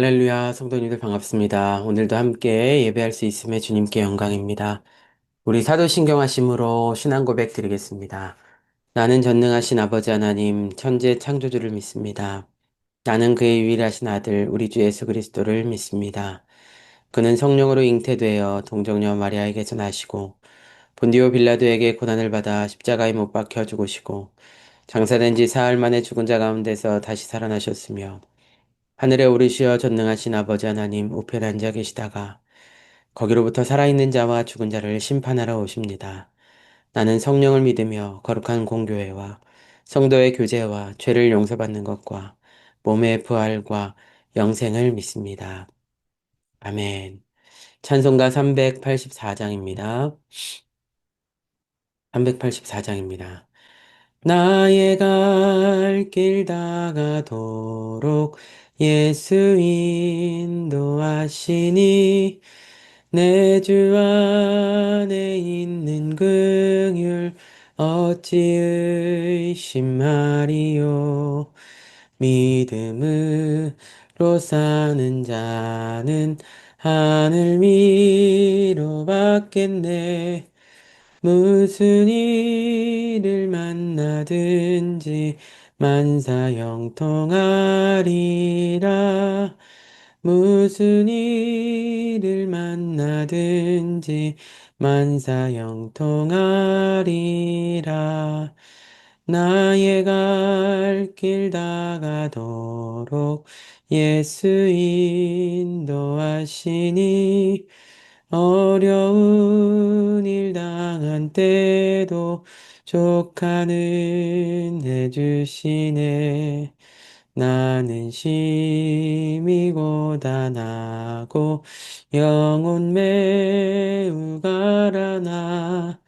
할렐루야, 성도님들 반갑습니다. 오늘도 함께 예배할 수 있음에 주님께 영광입니다. 우리 사도신경 하심으로 신앙 고백 드리겠습니다. 나는 전능하신 아버지 하나님, 천재 창조주를 믿습니다. 나는 그의 유일하신 아들, 우리 주 예수 그리스도를 믿습니다. 그는 성령으로 잉태되어 동정녀 마리아에게서 나시고, 본디오 빌라도에게 고난을 받아 십자가에 못 박혀 죽으시고, 장사된 지 사흘 만에 죽은 자 가운데서 다시 살아나셨으며, 하늘에 오르시어 전능하신 아버지 하나님 우편에 앉아 계시다가 거기로부터 살아있는 자와 죽은 자를 심판하러 오십니다. 나는 성령을 믿으며 거룩한 공교회와 성도의 교제와 죄를 용서받는 것과 몸의 부활과 영생을 믿습니다. 아멘. 찬송가 384장입니다. 384장입니다. 나의 갈 길 다가도록 예수 인도하시니 내 주 안에 있는 긍휼 어찌 의심하리요. 믿음으로 사는 자는 하늘 위로 받겠네. 무슨 일을 만나든지 만사 형통하리라. 무슨 일을 만나든지 만사 형통하리라. 나의 갈 길 다가도록 예수 인도하시니 어려운 일 당한 때도 족하는 해주시네. 나는 심히 고단하고 영혼 매우 가라나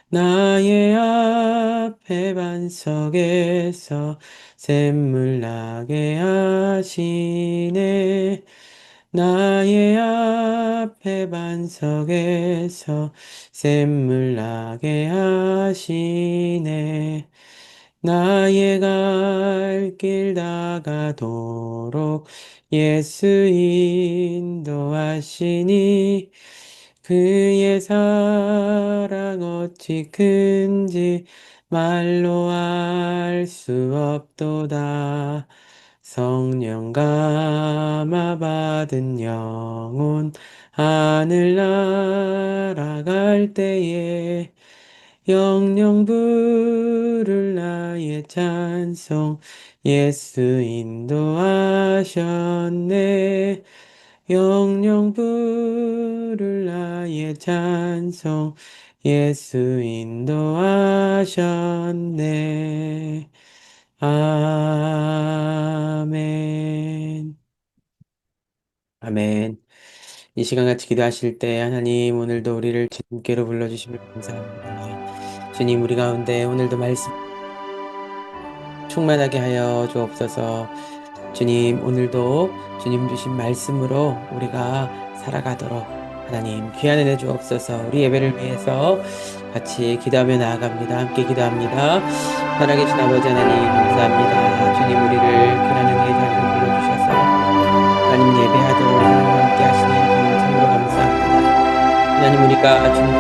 나의 앞에 반석에서 샘물 나게 하시네. 나의 앞에 반석에서 샘물 나게 하시네. 나의 갈 길 다가도록 예수 인도하시니 그의 사랑 어찌 큰지 말로 알 수 없도다. 성령 감화 받은 영혼 하늘 날아갈 때에 영영 부를 나의 찬송 예수 인도하셨네. 영영 부를 나의 찬송 예수 인도하셨네. 아멘. 아멘. 이 시간 같이 기도하실 때 하나님 오늘도 우리를 주님께로 불러주시면 감사합니다. 주님 우리 가운데 오늘도 말씀 충만하게 하여 주옵소서. 주님 오늘도 주님 주신 말씀으로 우리가 살아가도록 하나님 귀한 은혜 주옵소서. 우리 예배를 위해서 같이 기도하며 나아갑니다. 함께 기도합니다. 살아계신 아버지 하나님 감사합니다. 주님 우리를 귀한 은혜에 잘 불러주셔서 하나님 예배하도록 하나님 함께 하시니 주님 참으로 감사합니다. 하나님 우리가 주님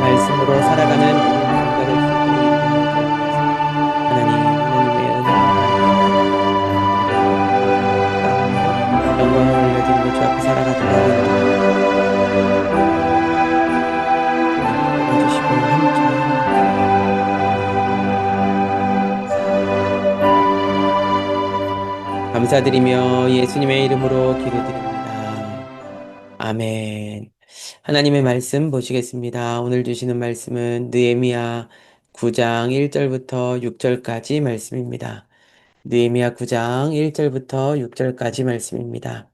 말씀으로 살아가는 우리 모두가 될 수 있도록 하나님의 은혜와 영광을 올려드리고 주 앞에 살아가도록 도와주시고 함께 감사드리며 예수님의 이름으로 기도드립니다. 아멘. 하나님의 말씀 보시겠습니다. 오늘 주시는 말씀은 느헤미야 9장 1절부터 6절까지 말씀입니다. 느헤미야 9장 1절부터 6절까지 말씀입니다.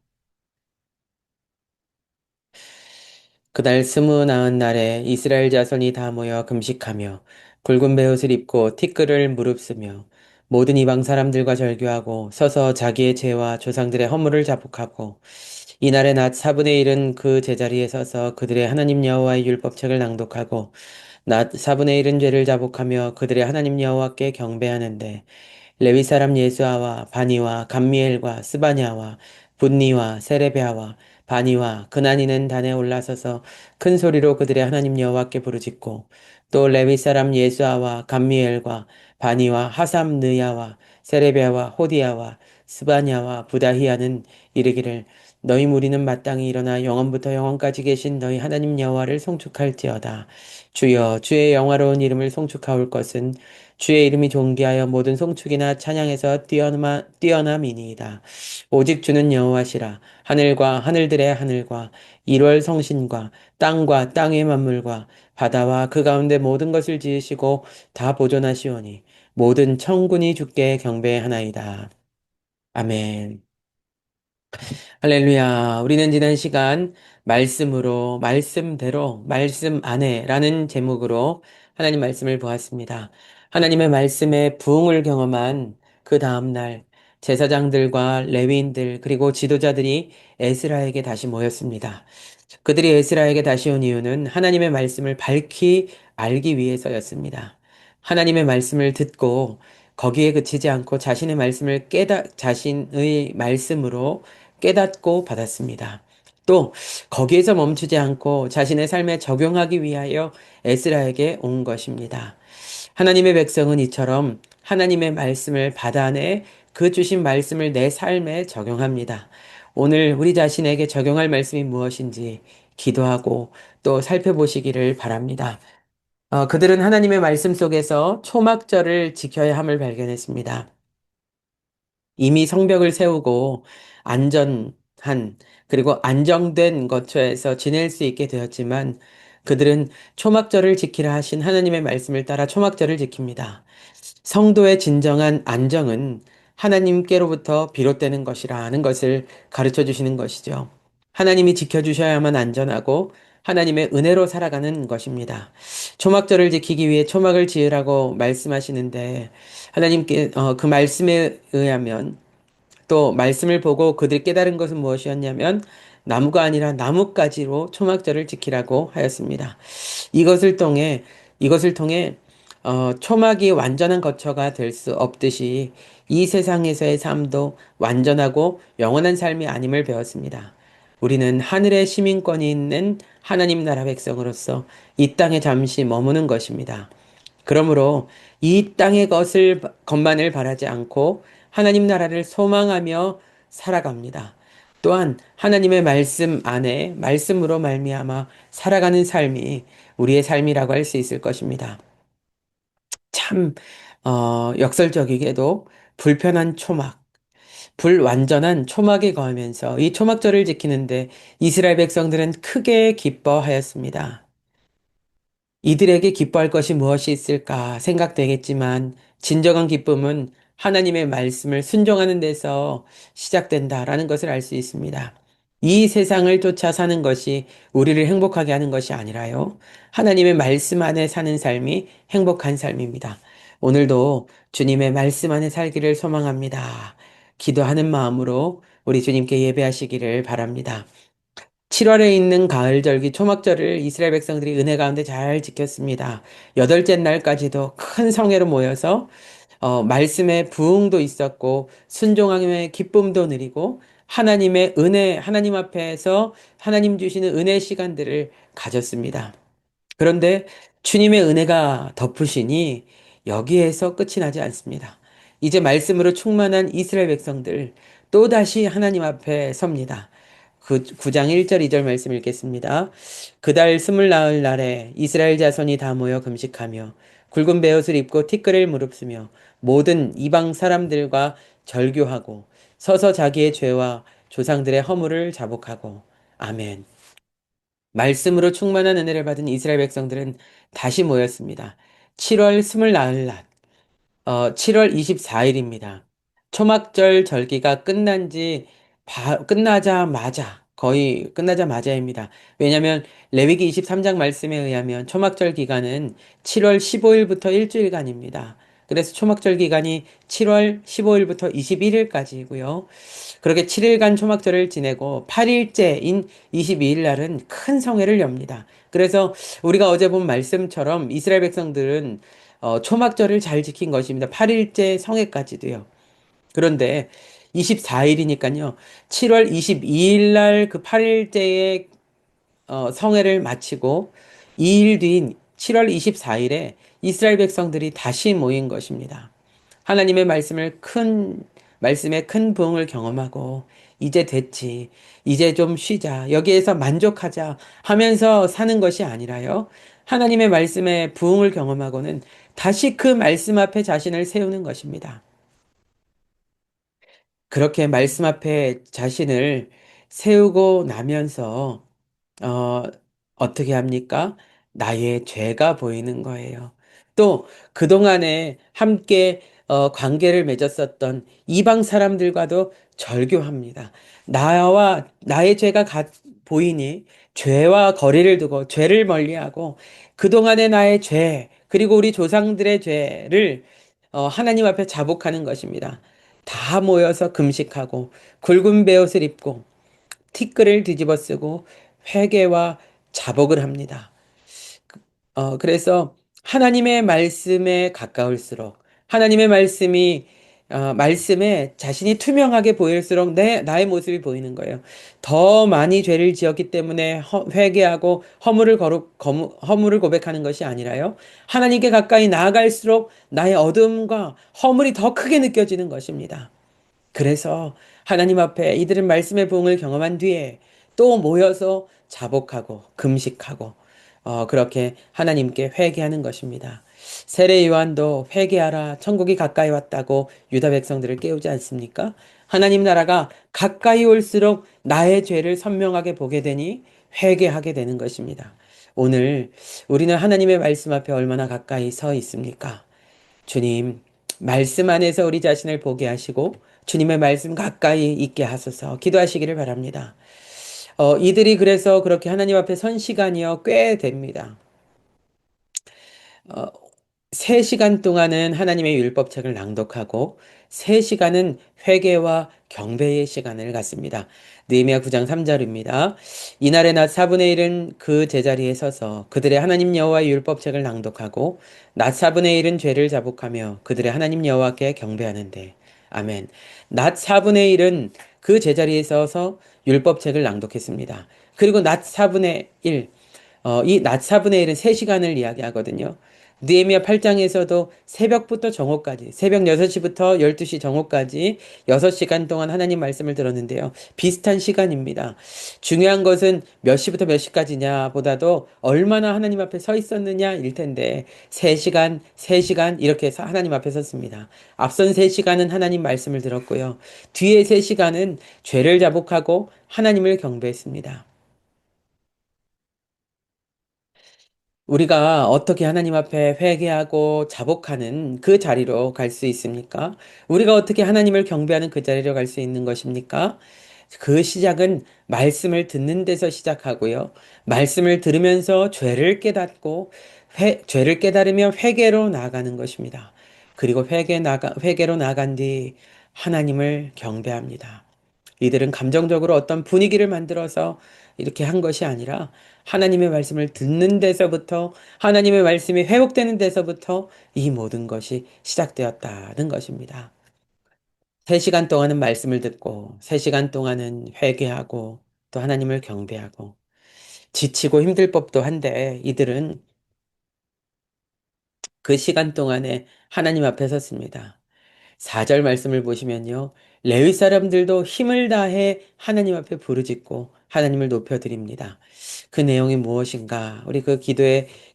그날 29날에 이스라엘 자손이 다 모여 금식하며 굵은 베옷을 입고 티끌을 무릅쓰며 모든 이방 사람들과 절교하고 서서 자기의 죄와 조상들의 허물을 자복하고 이날의 낮 4분의 1은 그 제자리에 서서 그들의 하나님 여호와의 율법책을 낭독하고 낮 4분의 1은 죄를 자복하며 그들의 하나님 여호와께 경배하는데 레위 사람 예수아와 바니와 감미엘과 스바냐와 분니와 세레베아와 바니와 그나니는 단에 올라서서 큰 소리로 그들의 하나님 여호와께 부르짖고 또 레위 사람 예수아와 감미엘과 바니와 하삼느야와 세레베아와 호디야와 스바냐와 부다히야는 이르기를 너희 무리는 마땅히 일어나 영원부터 영원까지 계신 너희 하나님 여호와를 송축할지어다. 주여 주의 영화로운 이름을 송축하올 것은 주의 이름이 존귀하여 모든 송축이나 찬양에서 뛰어남이니이다. 오직 주는 여호와시라. 하늘과 하늘들의 하늘과 일월 성신과 땅과 땅의 만물과 바다와 그 가운데 모든 것을 지으시고 다 보존하시오니 모든 천군이 주께 경배하나이다. 아멘. 할렐루야. 우리는 지난 시간 말씀으로, 말씀대로, 말씀 안에라는 제목으로 하나님 말씀을 보았습니다. 하나님의 말씀에 부흥을 경험한 그 다음날 제사장들과 레위인들 그리고 지도자들이 에스라에게 다시 모였습니다. 그들이 에스라에게 다시 온 이유는 하나님의 말씀을 밝히 알기 위해서였습니다. 하나님의 말씀을 듣고 거기에 그치지 않고 자신의 말씀으로 깨닫고 받았습니다. 또 거기에서 멈추지 않고 자신의 삶에 적용하기 위하여 에스라에게 온 것입니다. 하나님의 백성은 이처럼 하나님의 말씀을 받아내 그 주신 말씀을 내 삶에 적용합니다. 오늘 우리 자신에게 적용할 말씀이 무엇인지 기도하고 또 살펴보시기를 바랍니다. 그들은 하나님의 말씀 속에서 초막절을 지켜야 함을 발견했습니다. 이미 성벽을 세우고 안전한 그리고 안정된 거처에서 지낼 수 있게 되었지만 그들은 초막절을 지키라 하신 하나님의 말씀을 따라 초막절을 지킵니다. 성도의 진정한 안정은 하나님께로부터 비롯되는 것이라는 것을 가르쳐 주시는 것이죠. 하나님이 지켜주셔야만 안전하고 하나님의 은혜로 살아가는 것입니다. 초막절을 지키기 위해 초막을 지으라고 말씀하시는데 하나님께 그 말씀에 의하면 또 말씀을 보고 그들이 깨달은 것은 무엇이었냐면 나무가 아니라 나뭇가지로 초막절을 지키라고 하였습니다. 이것을 통해 이것을 통해 초막이 완전한 거처가 될 수 없듯이 이 세상에서의 삶도 완전하고 영원한 삶이 아님을 배웠습니다. 우리는 하늘의 시민권이 있는 하나님 나라 백성으로서 이 땅에 잠시 머무는 것입니다. 그러므로 이 땅의 것만을 바라지 않고 하나님 나라를 소망하며 살아갑니다. 또한 하나님의 말씀 안에 말씀으로 말미암아 살아가는 삶이 우리의 삶이라고 할 수 있을 것입니다. 참 역설적이게도 불편한 초막, 불완전한 초막에 거하면서 이 초막절을 지키는데 이스라엘 백성들은 크게 기뻐하였습니다. 이들에게 기뻐할 것이 무엇이 있을까 생각되겠지만 진정한 기쁨은 하나님의 말씀을 순종하는 데서 시작된다라는 것을 알 수 있습니다. 이 세상을 쫓아 사는 것이 우리를 행복하게 하는 것이 아니라요. 하나님의 말씀 안에 사는 삶이 행복한 삶입니다. 오늘도 주님의 말씀 안에 살기를 소망합니다. 기도하는 마음으로 우리 주님께 예배하시기를 바랍니다. 7월에 있는 가을절기 초막절을 이스라엘 백성들이 은혜 가운데 잘 지켰습니다. 여덟째 날까지도 큰 성회로 모여서 말씀의 부흥도 있었고 순종함의 기쁨도 누리고 하나님의 은혜, 하나님 앞에서 하나님 주시는 은혜 시간들을 가졌습니다. 그런데 주님의 은혜가 덮으시니 여기에서 끝이 나지 않습니다. 이제 말씀으로 충만한 이스라엘 백성들 또다시 하나님 앞에 섭니다. 그 9장 1절 2절 말씀 읽겠습니다. 그달 스물나흘 날에 이스라엘 자손이 다 모여 금식하며 굵은 베옷을 입고 티끌을 무릅쓰며 모든 이방 사람들과 절교하고 서서 자기의 죄와 조상들의 허물을 자복하고 아멘. 말씀으로 충만한 은혜를 받은 이스라엘 백성들은 다시 모였습니다. 7월 스물나흘 날 7월 24일입니다. 초막절 절기가 끝나자마자, 거의 끝나자마자입니다. 왜냐하면 레위기 23장 말씀에 의하면 초막절 기간은 7월 15일부터 일주일간입니다. 그래서 초막절 기간이 7월 15일부터 21일까지이고요. 그렇게 7일간 초막절을 지내고 8일째인 22일 날은 큰 성회를 엽니다. 그래서 우리가 어제 본 말씀처럼 이스라엘 백성들은 초막절을 잘 지킨 것입니다. 8일째 성회까지도요. 그런데 24일이니까요. 7월 22일 날 그 8일째의 성회를 마치고 2일 뒤인 7월 24일에 이스라엘 백성들이 다시 모인 것입니다. 하나님의 말씀에 큰 부흥을 경험하고 이제 됐지. 이제 좀 쉬자. 여기에서 만족하자 하면서 사는 것이 아니라요. 하나님의 말씀에 부흥을 경험하고는 다시 그 말씀 앞에 자신을 세우는 것입니다. 그렇게 말씀 앞에 자신을 세우고 나면서 어, 어떻게 합니까? 나의 죄가 보이는 거예요. 또 그동안에 함께 관계를 맺었었던 이방 사람들과도 절교합니다. 나와 나의 보이니 죄와 거리를 두고 죄를 멀리하고 그동안의 나의 죄 그리고 우리 조상들의 죄를 하나님 앞에 자복하는 것입니다. 다 모여서 금식하고 굵은 베옷을 입고 티끌을 뒤집어 쓰고 회개와 자복을 합니다. 그래서 하나님의 말씀에 가까울수록 하나님의 말씀에 자신이 투명하게 보일수록 나의 모습이 보이는 거예요. 더 많이 죄를 지었기 때문에 회개하고 허물을 고백하는 것이 아니라요. 하나님께 가까이 나아갈수록 나의 어둠과 허물이 더 크게 느껴지는 것입니다. 그래서 하나님 앞에 이들은 말씀의 부흥을 경험한 뒤에 또 모여서 자복하고 금식하고 그렇게 하나님께 회개하는 것입니다. 세례 요한도 회개하라 천국이 가까이 왔다고 유다 백성들을 깨우지 않습니까? 하나님 나라가 가까이 올수록 나의 죄를 선명하게 보게 되니 회개하게 되는 것입니다. 오늘 우리는 하나님의 말씀 앞에 얼마나 가까이 서 있습니까? 주님, 말씀 안에서 우리 자신을 보게 하시고 주님의 말씀 가까이 있게 하소서 기도하시기를 바랍니다. 이들이 그래서 그렇게 하나님 앞에 선 시간이요 꽤 됩니다. 어, 3시간 동안은 하나님의 율법책을 낭독하고 3시간은 회개와 경배의 시간을 갖습니다. 느헤미야 9장 3절입니다. 이날의 낮 4분의 1은 그 제자리에 서서 그들의 하나님 여호와의 율법책을 낭독하고 낮 4분의 1은 죄를 자복하며 그들의 하나님 여호와께 경배하는데 아멘. 낮 4분의 1은 그 제자리에 서서 율법책을 낭독했습니다. 그리고 낮 4분의 1, 이 낮 4분의 1은 3시간을 이야기하거든요. 느헤미야 8장에서도 새벽부터 정오까지, 새벽 6시부터 12시 정오까지 6시간 동안 하나님 말씀을 들었는데요. 비슷한 시간입니다. 중요한 것은 몇 시부터 몇 시까지냐 보다도 얼마나 하나님 앞에 서 있었느냐일 텐데 3시간, 3시간 이렇게 해서 하나님 앞에 섰습니다. 앞선 3시간은 하나님 말씀을 들었고요. 뒤에 3시간은 죄를 자복하고 하나님을 경배했습니다. 우리가 어떻게 하나님 앞에 회개하고 자복하는 그 자리로 갈 수 있습니까? 우리가 어떻게 하나님을 경배하는 그 자리로 갈 수 있는 것입니까? 그 시작은 말씀을 듣는 데서 시작하고요. 말씀을 들으면서 죄를 죄를 깨달으며 회개로 나아가는 것입니다. 그리고 회개로 나간 뒤 하나님을 경배합니다. 이들은 감정적으로 어떤 분위기를 만들어서 이렇게 한 것이 아니라 하나님의 말씀을 듣는 데서부터 하나님의 말씀이 회복되는 데서부터 이 모든 것이 시작되었다는 것입니다. 3시간 동안은 말씀을 듣고 3시간 동안은 회개하고 또 하나님을 경배하고 지치고 힘들 법도 한데 이들은 그 시간 동안에 하나님 앞에 섰습니다. 4절 말씀을 보시면요. 레위 사람들도 힘을 다해 하나님 앞에 부르짖고 하나님을 높여드립니다. 그 내용이 무엇인가? 우리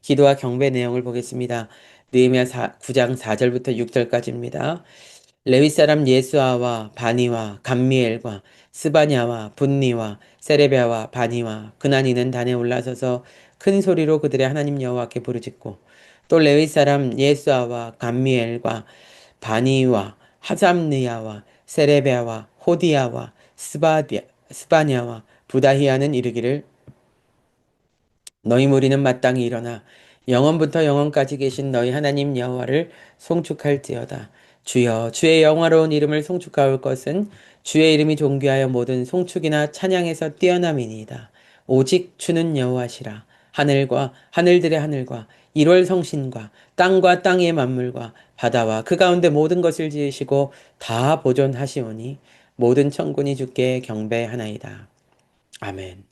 기도와 경배 내용을 보겠습니다. 느헤미야 9장 4절부터 6절까지입니다. 레위 사람 예수아와 바니와 감미엘과 스바냐와 분니와 세레비아와 바니와 그나니는 단에 올라서서 큰 소리로 그들의 하나님 여호와께 부르짖고 또 레위 사람 예수아와 감미엘과 바니와 하삼느야와 세레베아와 호디야와 스바냐와 부다히아는 이르기를 너희 무리는 마땅히 일어나 영원부터 영원까지 계신 너희 하나님 여호와를 송축할지어다. 주여 주의 영화로운 이름을 송축하올 것은 주의 이름이 존귀하여 모든 송축이나 찬양에서 뛰어남이니이다. 오직 주는 여호와시라. 하늘과 하늘들의 하늘과 일월 성신과 땅과 땅의 만물과 바다와 그 가운데 모든 것을 지으시고 다 보존하시오니 모든 천군이 주께 경배하나이다. 아멘.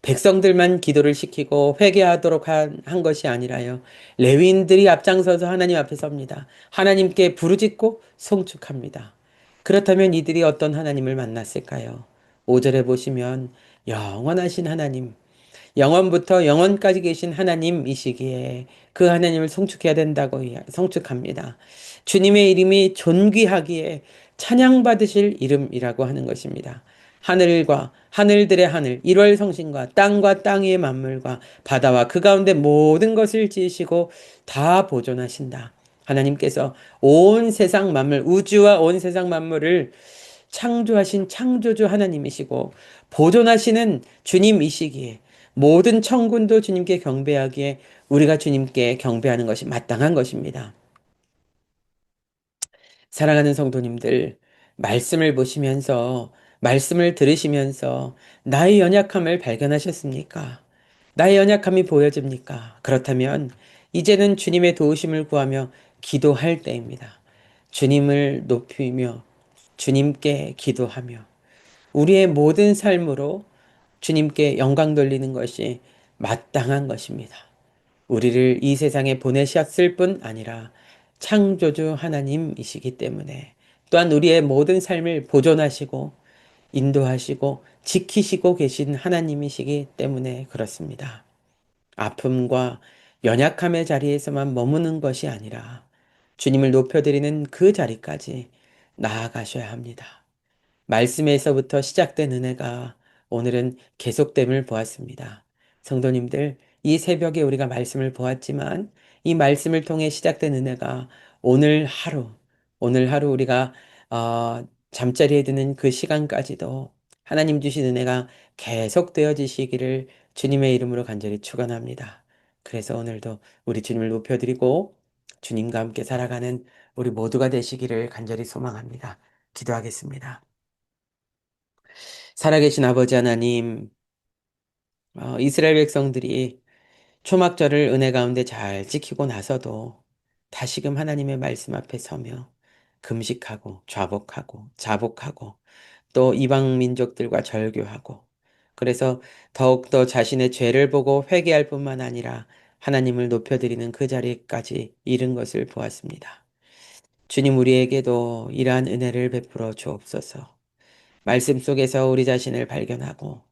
백성들만 기도를 시키고 회개하도록 한 것이 아니라요. 레위인들이 앞장서서 하나님 앞에 섭니다. 하나님께 부르짖고 송축합니다. 그렇다면 이들이 어떤 하나님을 만났을까요? 5절에 보시면 영원하신 하나님, 영원부터 영원까지 계신 하나님이시기에 그 하나님을 송축해야 된다고 송축합니다. 주님의 이름이 존귀하기에 찬양받으실 이름이라고 하는 것입니다. 하늘과 하늘들의 하늘, 일월 성신과 땅과 땅의 만물과 바다와 그 가운데 모든 것을 지으시고 다 보존하신다. 하나님께서 온 세상 만물, 우주와 온 세상 만물을 창조하신 창조주 하나님이시고 보존하시는 주님이시기에 모든 천군도 주님께 경배하기에 우리가 주님께 경배하는 것이 마땅한 것입니다. 사랑하는 성도님들, 말씀을 보시면서, 말씀을 들으시면서 나의 연약함을 발견하셨습니까? 나의 연약함이 보여집니까? 그렇다면 이제는 주님의 도우심을 구하며 기도할 때입니다. 주님을 높이며 주님께 기도하며 우리의 모든 삶으로 주님께 영광 돌리는 것이 마땅한 것입니다. 우리를 이 세상에 보내셨을 뿐 아니라 창조주 하나님이시기 때문에 또한 우리의 모든 삶을 보존하시고 인도하시고 지키시고 계신 하나님이시기 때문에 그렇습니다. 아픔과 연약함의 자리에서만 머무는 것이 아니라 주님을 높여드리는 그 자리까지 나아가셔야 합니다. 말씀에서부터 시작된 은혜가 오늘은 계속됨을 보았습니다. 성도님들, 이 새벽에 우리가 말씀을 보았지만 이 말씀을 통해 시작된 은혜가 오늘 하루, 오늘 하루 우리가 잠자리에 드는 그 시간까지도 하나님 주신 은혜가 계속되어지시기를 주님의 이름으로 간절히 축원합니다. 그래서 오늘도 우리 주님을 높여드리고 주님과 함께 살아가는 우리 모두가 되시기를 간절히 소망합니다. 기도하겠습니다. 살아계신 아버지 하나님, 이스라엘 백성들이 초막절을 은혜 가운데 잘 지키고 나서도 다시금 하나님의 말씀 앞에 서며 금식하고 좌복하고 자복하고 또 이방 민족들과 절교하고 그래서 더욱더 자신의 죄를 보고 회개할 뿐만 아니라 하나님을 높여드리는 그 자리까지 이른 것을 보았습니다. 주님 우리에게도 이러한 은혜를 베풀어 주옵소서. 말씀 속에서 우리 자신을 발견하고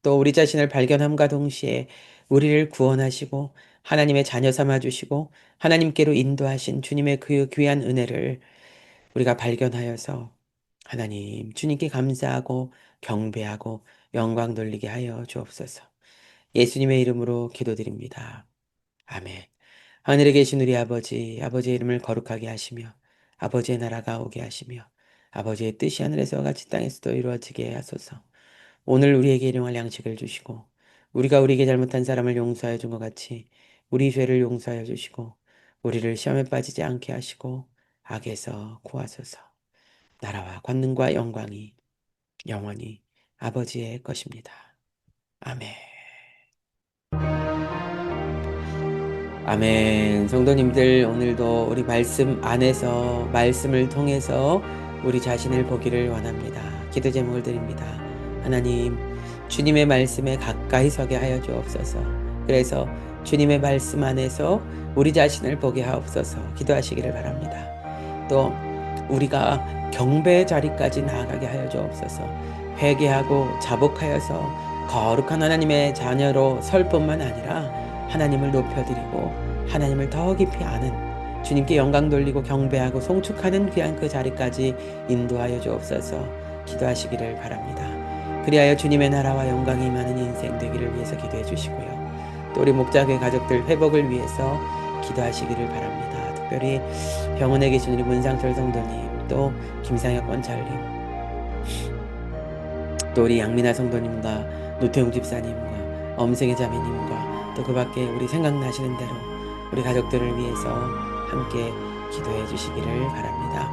또 우리 자신을 발견함과 동시에 우리를 구원하시고 하나님의 자녀 삼아 주시고 하나님께로 인도하신 주님의 그 귀한 은혜를 우리가 발견하여서 하나님 주님께 감사하고 경배하고 영광 돌리게 하여 주옵소서. 예수님의 이름으로 기도드립니다. 아멘. 하늘에 계신 우리 아버지, 아버지의 이름을 거룩하게 하시며 아버지의 나라가 오게 하시며 아버지의 뜻이 하늘에서와 같이 땅에서도 이루어지게 하소서. 오늘 우리에게 일용할 양식을 주시고 우리가 우리에게 잘못한 사람을 용서하여 준 것 같이 우리 죄를 용서하여 주시고 우리를 시험에 빠지지 않게 하시고 악에서 구하소서. 나라와 권능과 영광이 영원히 아버지의 것입니다. 아멘. 아멘. 성도님들 오늘도 우리 말씀 안에서 말씀을 통해서 우리 자신을 보기를 원합니다. 기도 제목을 드립니다. 하나님, 주님의 말씀에 가까이 서게 하여 주옵소서. 그래서 주님의 말씀 안에서 우리 자신을 보게 하옵소서. 기도하시기를 바랍니다. 또 우리가 경배의 자리까지 나아가게 하여 주옵소서. 회개하고 자복하여서 거룩한 하나님의 자녀로 설 뿐만 아니라 하나님을 높여드리고 하나님을 더 깊이 아는 주님께 영광 돌리고 경배하고 송축하는 귀한 그 자리까지 인도하여 주옵소서. 기도하시기를 바랍니다. 그리하여 주님의 나라와 영광이 임하는 인생 되기를 위해서 기도해 주시고요. 또 우리 목자교회 가족들 회복을 위해서 기도하시기를 바랍니다. 특별히 병원에 계신 우리 문상철 성도님, 또 김상혁 권찰님, 또 우리 양민아 성도님과 노태용 집사님과 엄생의 자매님과 또 그 밖에 우리 생각나시는 대로 우리 가족들을 위해서 함께 기도해 주시기를 바랍니다.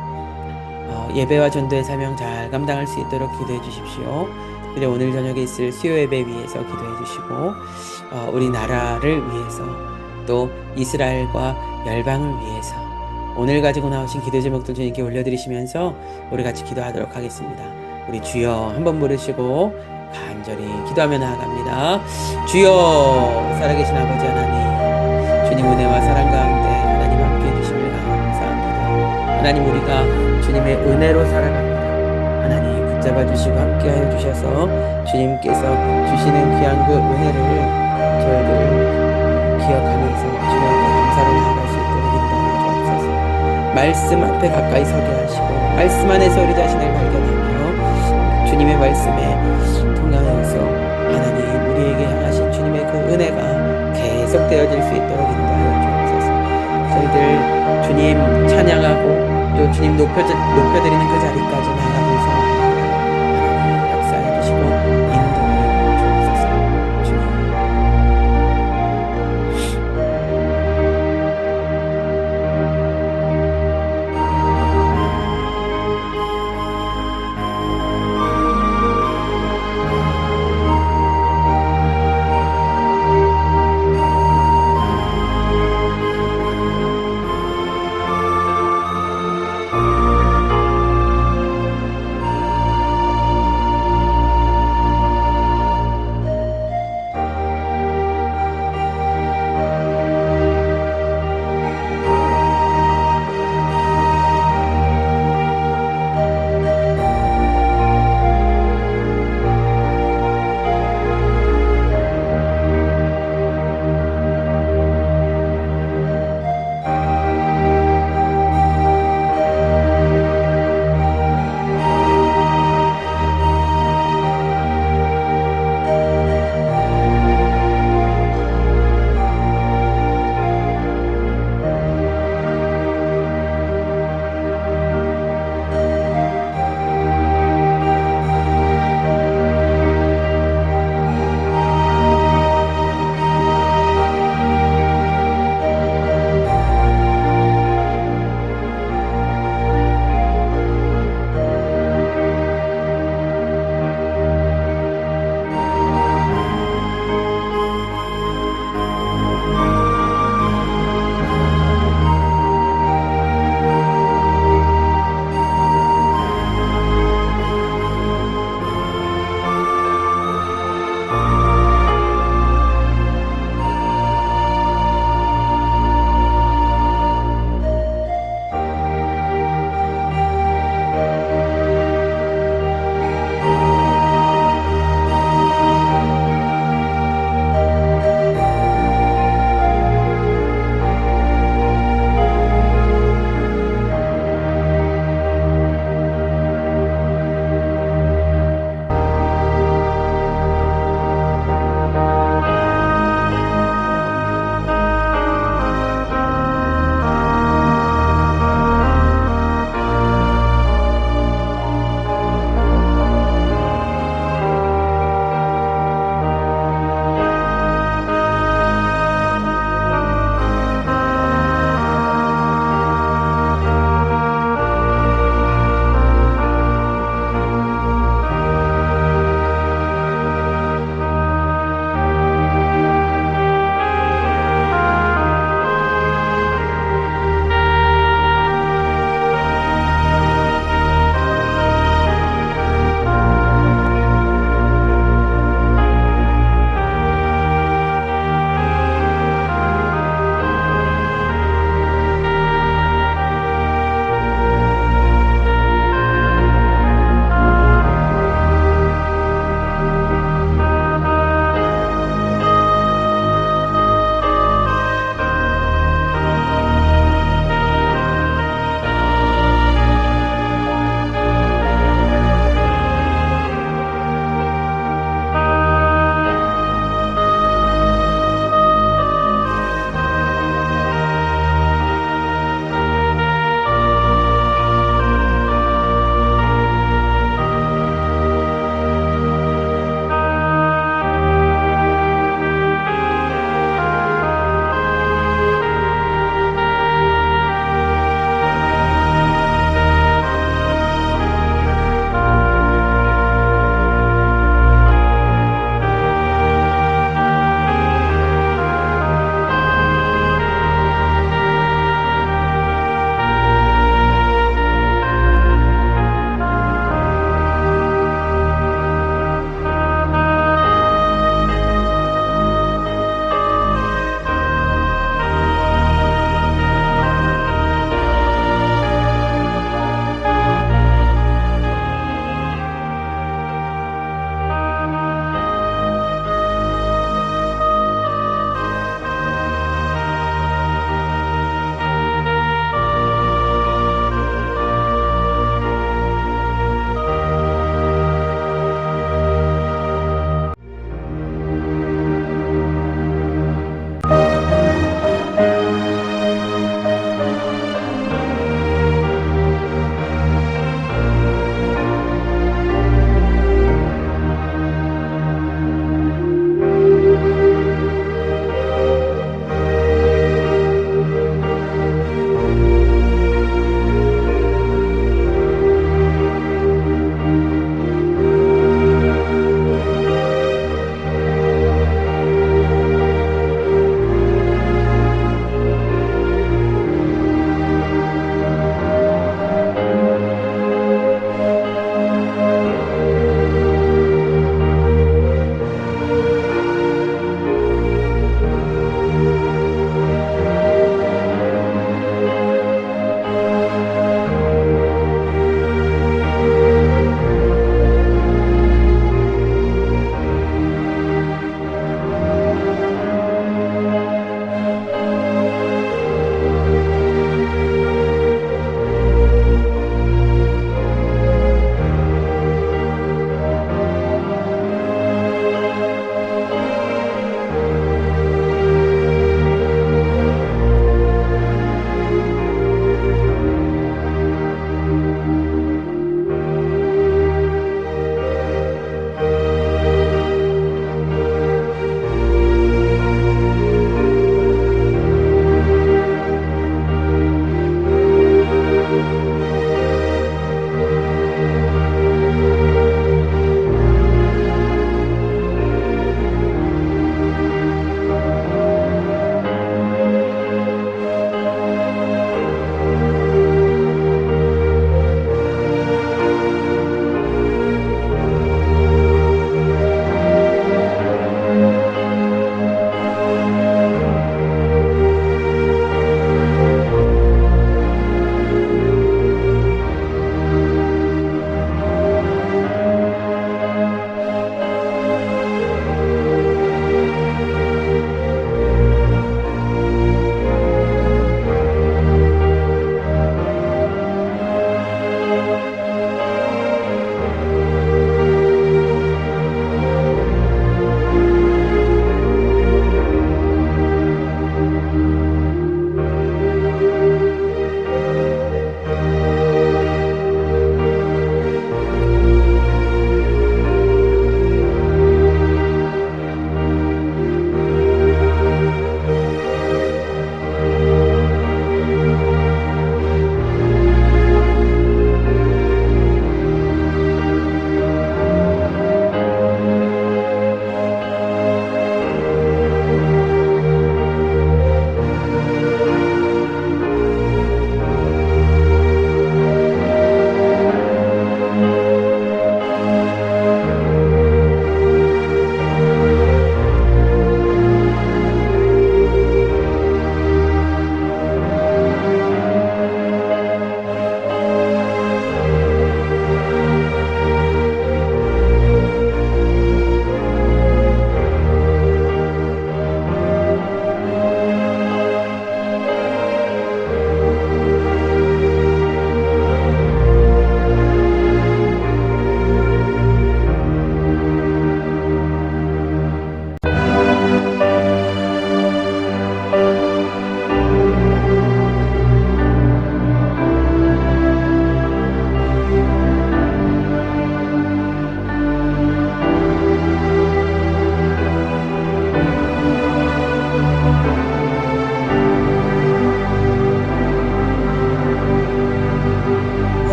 예배와 전도의 사명 잘 감당할 수 있도록 기도해 주십시오. 그리고 오늘 저녁에 있을 수요 예배 위해서 기도해 주시고 우리 나라를 위해서 또 이스라엘과 열방을 위해서 오늘 가지고 나오신 기도 제목들 주님께 올려드리시면서 우리 같이 기도하도록 하겠습니다. 우리 주여 한번 부르시고 간절히 기도하며 나아갑니다. 주여, 살아계신 아버지 하나님, 주님 은혜와 사랑 가운데 하나님 함께 해주심을 감사합니다. 하나님, 우리가 주님의 은혜로 살아갑니다. 하나님 붙잡아 주시고 함께하여 주셔서 주님께서 주시는 귀한 그 은혜를 저희들 기억하면서 주님께 감사로 나아갈 수 있도록 인도하여 주옵소서. 말씀 앞에 가까이 서게 하시고 말씀 안에서 우리 자신을 발견하며 주님의 말씀에 통하여서 하나님 우리에게 향하신 주님의 그 은혜가 계속 되어질 수 있도록 인도하여 주옵소서. 저희들 주님 찬양하고 또 주님 높여드리는 그 자리까지 나아가고